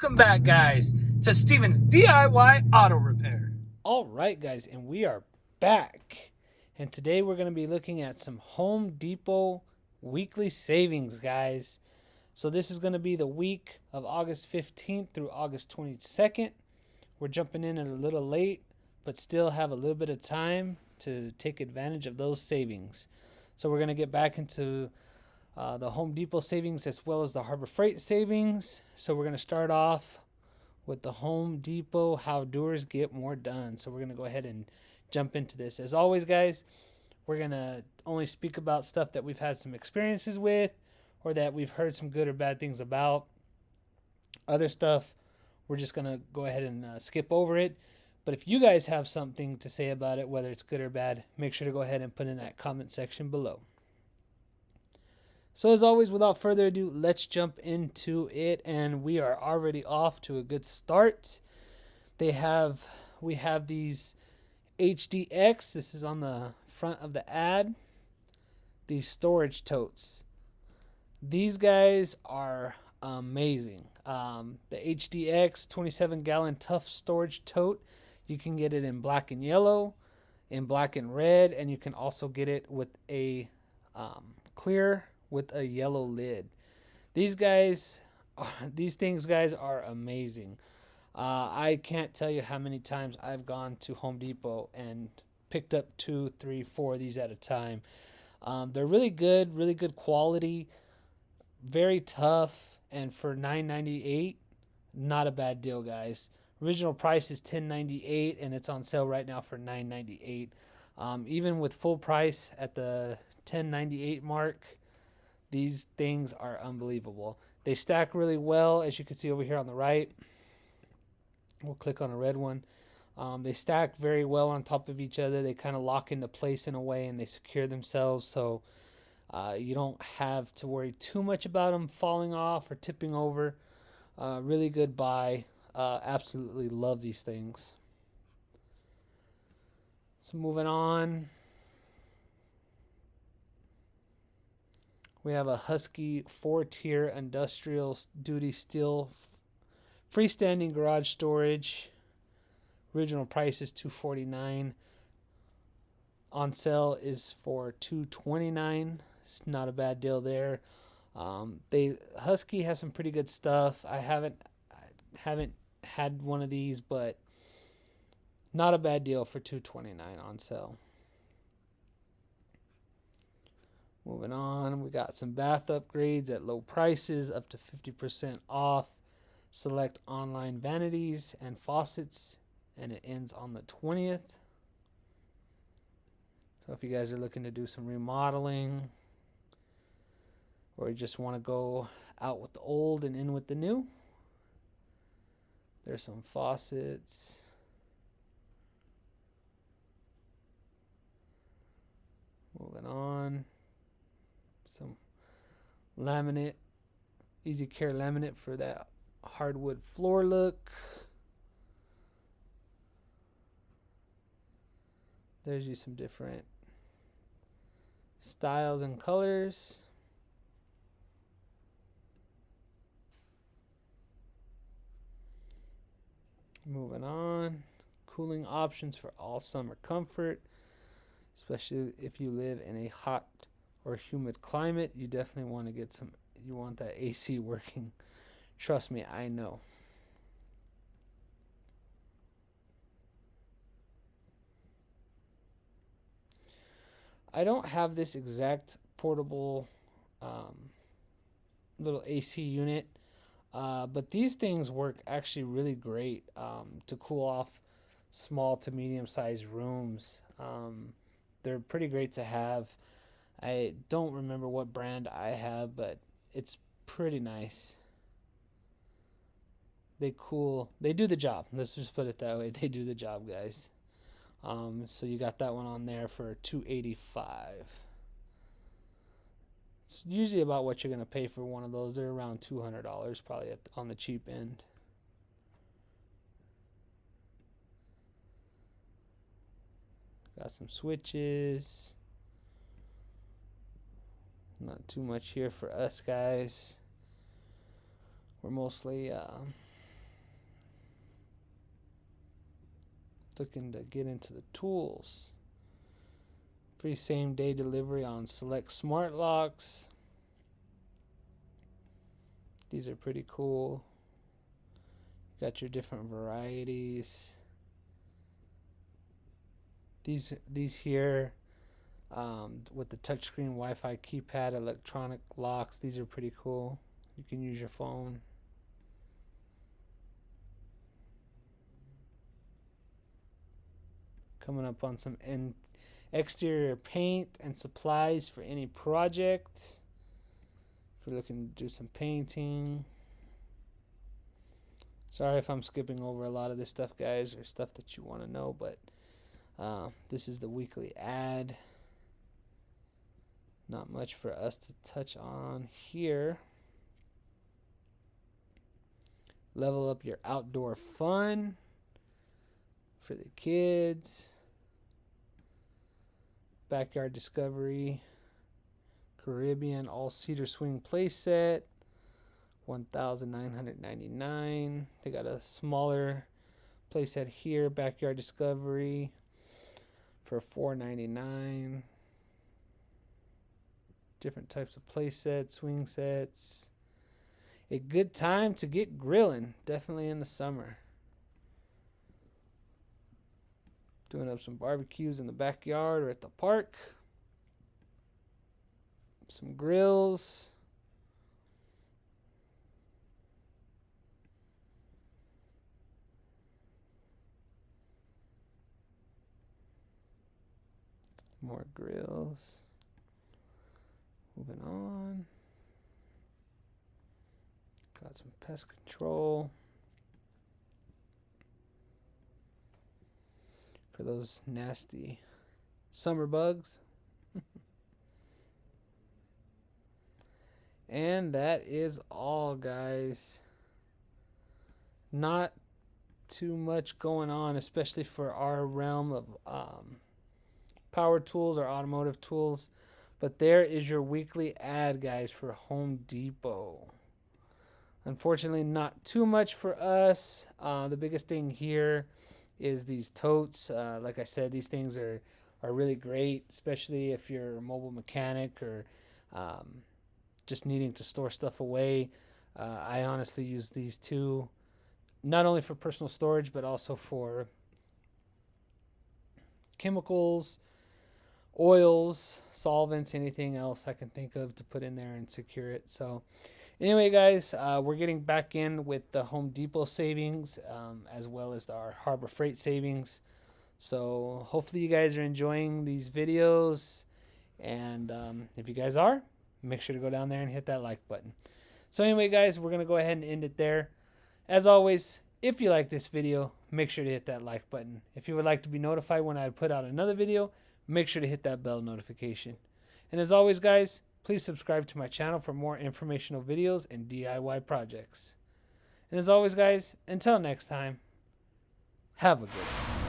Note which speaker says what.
Speaker 1: Welcome back, guys, to Steven's DIY Auto Repair.
Speaker 2: All right, guys, and we are back. And today we're going to be looking at some Home Depot weekly savings, guys. So this is going to be the week of August 15th through August 22nd. We're jumping in a little late, but still have a little bit of time to take advantage of those savings. So we're going to get back into the Home Depot savings as well as the Harbor Freight savings. So we're going to start off with the Home Depot How Doers Get More Done. So we're going to go ahead and jump into this. As always, guys, we're going to only speak about stuff that we've had some experiences with or that we've heard some good or bad things about. Other stuff, we're just going to go ahead and skip over it. But if you guys have something to say about it, whether it's good or bad, make sure to go ahead and put in that comment section below. So as always, without further ado, let's jump into it, and we are already off to a good start. We have these HDX. This is on the front of the ad. These storage totes. These guys are amazing. The HDX 27-gallon tough storage tote. You can get it in black and yellow, in black and red, and you can also get it with a clear with a yellow lid. These things, guys, are amazing. I can't tell you how many times I've gone to Home Depot and picked up 2, 3, 4 of these at a time. They're really good quality, very tough, and for $9.98, not a bad deal, guys. Original price is $10.98, and it's on sale right now for $9.98. Even with full price at the $10.98 mark, these things are unbelievable. They stack really well, as you can see over here on the right. We'll click on a red one. They stack very well on top of each other. They kind of lock into place in a way, and they secure themselves, so you don't have to worry too much about them falling off or tipping over. Really good buy. Absolutely love these things. So moving on. We have a Husky 4-tier industrial duty steel freestanding garage storage. Original price is $249. On sale is for $229. It's not a bad deal there. Husky has some pretty good stuff. I haven't had one of these, but not a bad deal for $229 on sale. Moving on, we got some bath upgrades at low prices, up to 50% off. Select online vanities and faucets, and it ends on the 20th. So if you guys are looking to do some remodeling, or you just want to go out with the old and in with the new, there's some faucets. Moving on. Some laminate, easy care laminate for that hardwood floor look. There's you some different styles and colors. Moving on. Cooling options for all summer comfort, especially if you live in a hot or humid climate. You definitely want to get you want that AC working. Trust me, I know. I don't have this exact portable little AC unit, but these things work actually really great to cool off small to medium sized rooms. They're pretty great to have. I don't remember what brand I have, but it's pretty nice. They do the job. Let's just put it that way. They do the job, guys. So you got that one on there for $285. It's usually about what you're gonna pay for one of those. They're around $200, probably on the cheap end. Got some switches. Not too much here for us, guys. We're mostly Looking to get into the tools. Free same day delivery on select smart locks. These are pretty cool. Got your different varieties. These here with the touchscreen Wi-Fi keypad electronic locks. These are pretty cool. You can use your phone. Coming up on some exterior paint and supplies for any project. If you're looking to do some painting. Sorry if I'm skipping over a lot of this stuff, guys, or stuff that you want to know, but this is the weekly ad. Not much for us to touch on here. Level up your outdoor fun for the kids. Backyard Discovery Caribbean all cedar swing playset, $1,999. They got a smaller playset here, Backyard Discovery, for $499. Different types of playsets, swing sets. A good time to get grilling, definitely in the summer. Doing up some barbecues in the backyard or at the park. Some grills. More grills. Moving on. Got some pest control. For those nasty summer bugs. And that is all, guys. Not too much going on, especially for our realm of power tools or automotive tools. But there is your weekly ad, guys, for Home Depot. Unfortunately, not too much for us. The biggest thing here is these totes. Like I said, these things are really great, especially if you're a mobile mechanic or just needing to store stuff away. I honestly use these two, not only for personal storage, but also for chemicals, oils, solvents, anything else I can think of to put in there and secure it. So anyway, guys, we're getting back in with the Home Depot savings as well as our Harbor Freight savings. So hopefully you guys are enjoying these videos. And if you guys are, make sure to go down there and hit that like button. So anyway, guys, we're going to go ahead and end it there. As always, if you like this video, make sure to hit that like button. If you would like to be notified when I put out another video, make sure to hit that bell notification. And as always, guys, please subscribe to my channel for more informational videos and DIY projects. And as always, guys, until next time, have a good one.